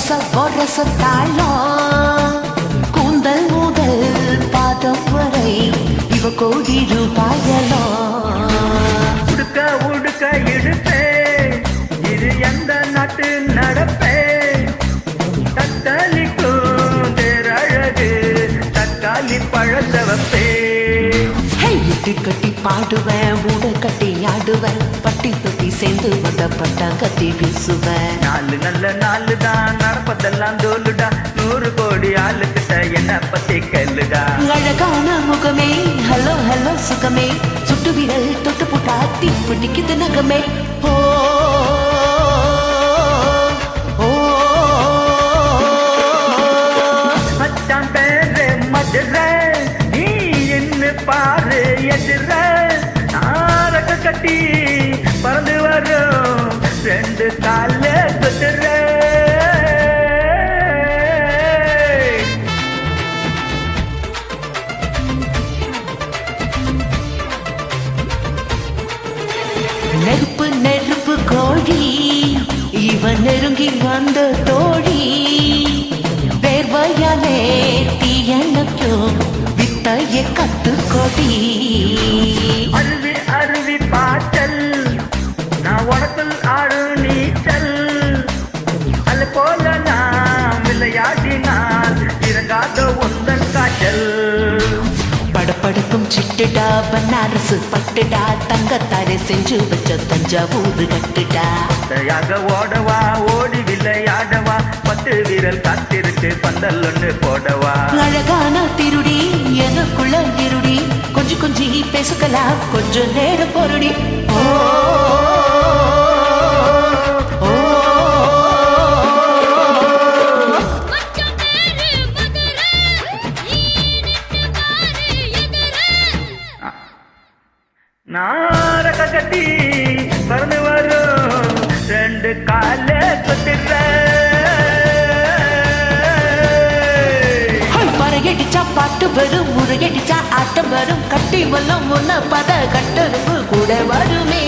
ஒரச தாளம் கூந்தல் முதல் பாதம் வரை இவ கோடி ரூபாயலோ உடுக்க உடுக்க இழுப்பே இது எந்த நாட்டு நடப்பே தக்காளிக்கும் தேரழகு தக்காளி பழசவப்பே இட்டு கட்டி பாடுவேன் ஊட கட்டி ஆடுவேன் பட்டி தொட்டி சேர்ந்து வந்த பட்டா கத்தி வீசுவேன் நாலு நல்ல நாலு தான் நடப்பதெல்லாம் தோலுடா 100 கோடி ஆளுக்கிட்ட என்ன பத்தி கல்லுடா அழகான முகமே ஹலோ ஹலோ சுகமே சுட்டு விரல் தொட்டு புட்டா தீ பிடிக்குது நகமே ஓ மச்சான் பேரு மதுரை நீ என்ன பாரு எதிர நாரக கட்டி பறந்து வரும் 2 கால குதிரை நெருப்பு நெருப்பு கோழி இவன் நெருங்கி வந்த தோழி வேர்வையாலே தீயணைக்கும் வித்தைய கத்து கொடி அருவி அருவி பாட்டல் நான் உனக்குள் ஆடு நீச்சல் அது போல நான் விளையாடினால் இறங்காத உந்தன் காய்ச்சல் படப்படக்கும் சிட்டுடா பன்னாரசு பட்டுடா தங்கத்தாரை செஞ்சு வச்ச தஞ்சாவூர் கட்டுடா யாக ஓடவா ஓடி விளையாடவா 10 வீரல் காத்திருக்கு பந்தல் ஒன்று போடவா அழகான திருடி எனக்குள்ள இருடி கொஞ்சம் கொஞ்சி பேசுக்கலாம் கொஞ்சம் நேரம் பொருடி ஓ நாரக கட்டி பறந்து வரும் 2 கால குதிரை பறையடிச்சா பாட்டு வரும் முறையடிச்சா ஆட்டம் வரும் கட்டி வல்லம் முன்ன பத கட்டருப்பு கூட வருமே